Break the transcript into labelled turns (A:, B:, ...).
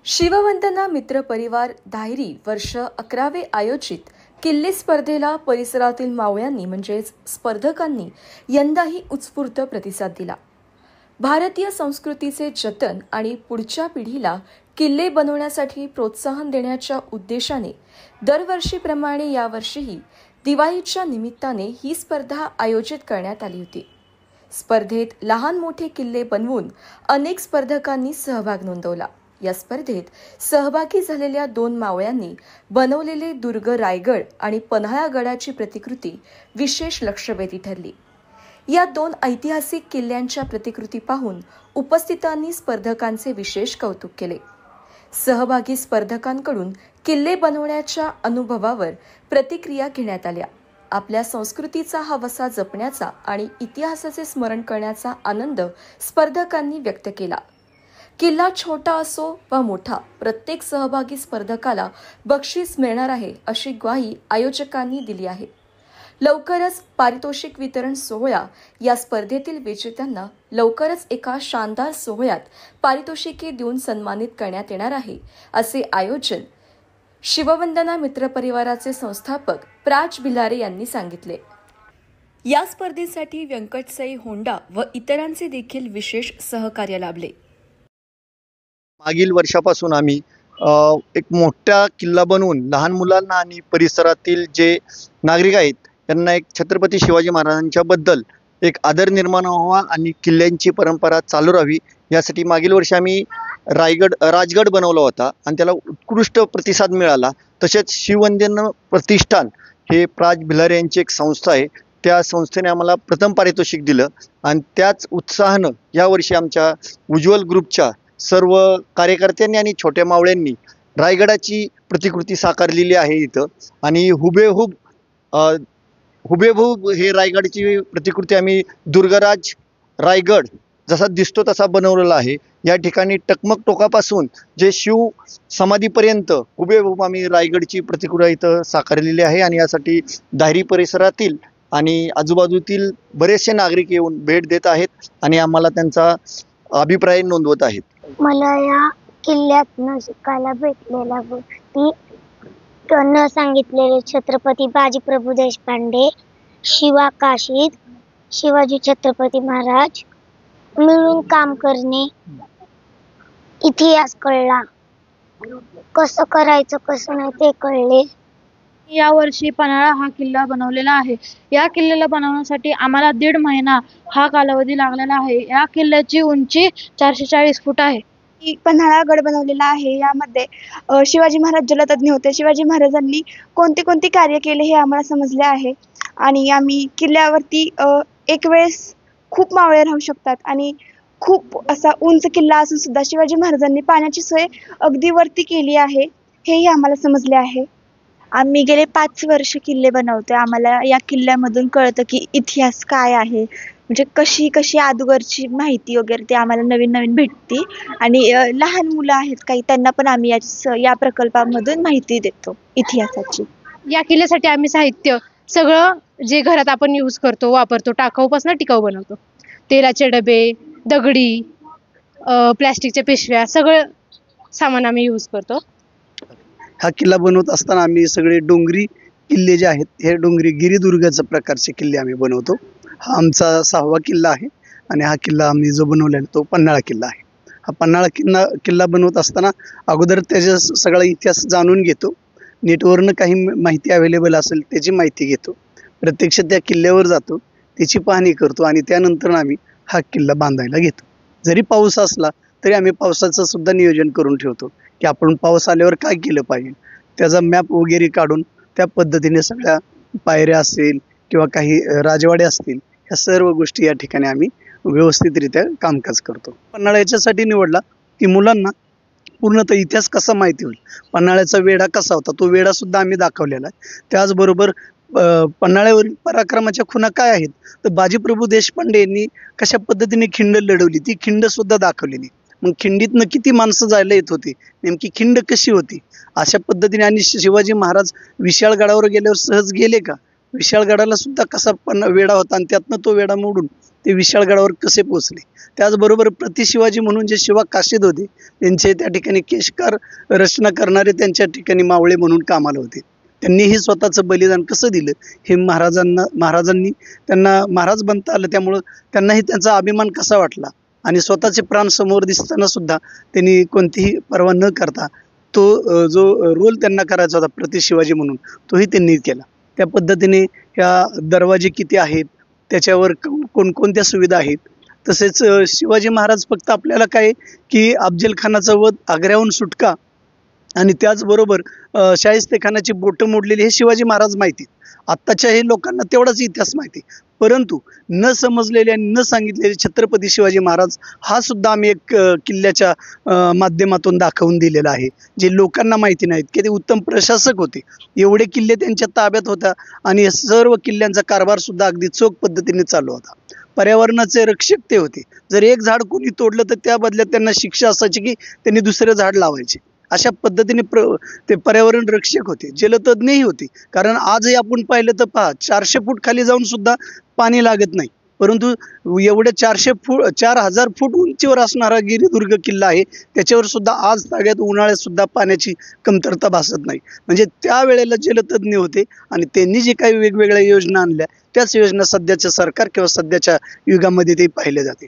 A: शिववंदना मित्र परिवार धायरी वर्ष 11वे आयोजित किल्ले स्पर्धेला परिसरातील मावळ्यांनी म्हणजेच स्पर्धकांनी यंदाही उत्स्फूर्त प्रतिसाद दिला। भारतीय संस्कृतीचे जतन आणि पुढच्या पिढीला किल्ले बनवण्यासाठी प्रोत्साहन देण्याच्या उद्देशाने दरवर्षीप्रमाणे यावर्षीही दिवाळीच्या निमित्ताने ही स्पर्धा आयोजित करण्यात आली होती। स्पर्धेत लहान मोठे किल्ले बनवून अनेक स्पर्धकांनी सहभाग नोंदवला। या स्पर्धेत सहभागी झालेल्या 2 मावळ्यांनी बनवलेले दुर्ग रायगड आणि पन्हाळा गडाची प्रतिकृती विशेष लक्षवेधी ठरली। या 2 ऐतिहासिक किल्ल्यांच्या प्रतिकृती पाहून उपस्थितांनी स्पर्धकांचे विशेष कौतुक केले। सहभागी स्पर्धकांकडून किल्ले बनवण्याच्या अनुभवावर प्रतिक्रिया घेण्यात आल्या। आपल्या संस्कृतीचा हा वसा जपण्याचा आणि इतिहासाचे स्मरण करण्याचा आनंद स्पर्धकांनी व्यक्त केला। किल्ला छोटा असो वा मोठा, प्रत्येक सहभागी स्पर्धकाला बक्षीस मिळणार आहे अशी ग्वाही आयोजकांनी दिली आहे। लवकरच पारितोषिक वितरण सोहळा, या स्पर्धेतील विजेत्यांना लवकरच एका शानदार सोहळ्यात पारितोषिके देऊन सन्मानित करण्यात येणार आहे, असे आयोजन शिववंदना मित्र परिवाराचे संस्थापक प्राज भिलारे यांनी सांगितले। या स्पर्धेसाठी व्यंकटसई होंडा व इतरांचे देखील विशेष सहकार्य लाभले।
B: मागील वर्षापासून आम्ही एक मोठा किल्ला बनवून लहान मुलांना आणि परिसरातील जे नागरिक आहेत त्यांना एक छत्रपती शिवाजी महाराजांच्या बद्दल एक आदर निर्माण व्हावा आणि किल्ल्यांची परंपरा चालू राहावी यासाठी मागील वर्षी आम्ही राजगड बनवला होता आणि त्याला उत्कृष्ट प्रतिसाद मिळाला। तसेच शिववंदना प्रतिष्ठान हे प्राज भिलारे यांची एक संस्था आहे, त्या संस्थेने आम्हाला प्रथम पारितोषिक दिलं आणि त्याच उत्साहानं यावर्षी आमच्या उज्ज्वल ग्रुपच्या सर्व कार्यकर्त्यांनी आणि छोट्या मावळ्यांनी रायगडाची प्रतिकृती साकारलेली आहे इथं आणि हुबेहूब हे रायगडची प्रतिकृती आम्ही दुर्गराज रायगड जसा दिसतो तसा बनवलेला आहे। या ठिकाणी टकमक टोकापासून जे शिव समाधीपर्यंत हुबेहूब आम्ही रायगडची प्रतिकृती इथं साकारलेली आहे आणि यासाठी धायरी परिसरातील आणि आजूबाजूतील बरेचसे नागरिक येऊन भेट देत आहेत आणि आम्हाला त्यांचा अभिप्राय नोंदवत आहेत।
C: मला या किल्ल्यातनं शिकायला भेटलेल्या गोष्टी न सांगितलेले छत्रपती बाजीप्रभू देशपांडे, शिवा काशीद, शिवाजी छत्रपती महाराज मिळून काम करणे, इतिहास कळला, कसं करायचं कसं नाही ते कळले।
D: या वर्षी पन्हाळा हा किल्ला बनवलेला आहे। या किल्ल्याला बनवण्यासाठी आम्हाला 1.5 महिना हा कालावधी लागलेला आहे। या किल्ल्याची उंची 440 फूट आहे।
E: पन्हाळा गड बनवलेला आहे। यामध्ये शिवाजी महाराज जलतज्ञ होते। शिवाजी महाराजांनी कोणते कार्य केले हे आम्हाला समजले आहे आणि आम्ही किल्ल्यावरती एक वेळेस खूप मावळे राहू शकतात आणि खूप असा उंच किल्ला असून सुद्धा शिवाजी महाराजांनी पाण्याची सोय अगदी वरती केली आहे, हेही आम्हाला समजले आहे। आम्ही गेले 5 वर्ष किल्ले बनवतोय। आम्हाला या किल्ल्यामधून कळतं की इतिहास काय आहे, म्हणजे कशी अगोदरची माहिती वगैरे ते आम्हाला नवीन भेटते आणि लहान मुलं आहेत काही, त्यांना पण आम्ही या प्रकल्पामधून माहिती देतो इतिहासाची।
D: या किल्ल्यासाठी आम्ही साहित्य सगळं जे घरात आपण यूज करतो वापरतो, टाकाऊपासून टिकाऊ बनवतो। तेलाचे डबे, दगडी, प्लॅस्टिकच्या पिशव्या, सगळं सामान आम्ही यूज करतो।
F: हा किल्ला बनवत असताना आम्ही सगळे डोंगरी किल्ले जे आहेत हे डोंगरी गिरिदुर्गाचे प्रकारचे किल्ले आम्ही बनवतो। हा आमचा 6वा किल्ला आहे आणि हा किल्ला आम्ही जो बनवलेला तो पन्हाळा किल्ला आहे। हा पन्हाळा किल्ला बनवत असताना अगोदर त्याचा सगळा इतिहास जाणून घेतो, नेटवरनं काही माहिती अवेलेबल असेल त्याची माहिती घेतो, प्रत्यक्ष त्या किल्ल्यावर जातो, त्याची पाहणी करतो आणि त्यानंतर आम्ही हा किल्ला बांधायला घेतो। जरी पाऊस असला तरी आम्ही पावसाचं सुद्धा नियोजन करून ठेवतो की आपण पाऊस आल्यावर काय केलं पाहिजे, त्याचा मॅप वगैरे काढून त्या पद्धतीने सगळ्या पायऱ्या असेल किंवा काही राजवाडे असतील ह्या सर्व गोष्टी या ठिकाणी आम्ही व्यवस्थितरित्या कामकाज करतो। पन्हाळा याच्यासाठी निवडला की मुलांना पूर्णतः इतिहास कसा माहिती होईल, पन्हाळ्याचा वेढा कसा होता तो वेढा सुद्धा आम्ही दाखवलेला आहे। त्याचबरोबर पन्हाळ्यावरील पराक्रमाच्या खुणा काय आहेत, तर बाजीप्रभू देशपांडे यांनी कशा पद्धतीने खिंड लढवली ती खिंड सुद्धा दाखवलेली। मग खिंडीतनं किती माणसं जायला येत होती, नेमकी खिंड कशी होती अशा पद्धतीने, आणि शिवाजी महाराज विशाळगडावर गेल्यावर सहज गेले का, विशाळगडाला सुद्धा कसा वेढा होता आणि त्यातनं तो वेढा मोडून ते विशाळगडावर कसे पोहोचले. त्याचबरोबर शिवाजी म्हणून जे शिवा काशीद होते, त्यांचे त्या ठिकाणी केशकार रचना करणारे त्यांच्या ठिकाणी मावळे म्हणून कामाला होते. त्यांनीही स्वतःचं बलिदान कसं दिलं हे महाराजांनी त्यांना महाराज बनता आलं, त्यामुळं त्यांनाही त्यांचा अभिमान कसा वाटला आणि स्वतःचे प्राण समोर दिसताना सुद्धा त्यांनी कोणतीही पर्वा न करता तो जो रोल त्यांना करायचा होता शिवाजी म्हणून, तोही त्यांनी केला. त्या पद्धतीने ह्या दरवाजे किती आहेत, त्याच्यावर कोणकोणत्या सुविधा आहेत. तसेच शिवाजी महाराज फक्त आपल्याला काय की अफजल खानाचा वध, आग्र्याहून सुटका आणि त्याचबरोबर शाहिस्तेखानाची बोटं मोडलेली हे शिवाजी महाराज माहिती. आत्ताच्या हे लोकांना तेवढाच इतिहास माहिती, परंतु न समजलेले आणि न सांगितलेले छत्रपती शिवाजी महाराज हा सुद्धा आम्ही एक किल्ल्याच्या माध्यमातून दाखवून दिलेला आहे, जे लोकांना माहिती नाहीत की ते उत्तम प्रशासक होते. एवढे किल्ले त्यांच्या ताब्यात होता आणि सर्व किल्ल्यांचा कारभार सुद्धा अगदी चोख पद्धतीने चालू होता. पर्यावरणाचे रक्षक ते होते. जर एक झाड कोणी तोडलं तर त्या बदल्यात त्यांना शिक्षा असायची की त्यांनी दुसरं झाड लावायचे. अशा पद्धतीने ते पर्यावरण रक्षक होते, जलतज्ञही होते. कारण आजही आपण पाहिलं तर पहा, 400 फूट खाली जाऊन सुद्धा पाणी लागत नाही, परंतु एवढे 4000 फूट उंचीवर असणारा गिरिदुर्ग किल्ला आहे, त्याच्यावर सुद्धा आज ताग्यात उन्हाळ्यात सुद्धा पाण्याची कमतरता भासत नाही. म्हणजे त्यावेळेला जलतज्ञ होते आणि त्यांनी जे काही वेगवेगळ्या योजना आणल्या त्याच योजना सध्याच्या सरकार किंवा सध्याच्या युगामध्ये ते पाहिले जाते.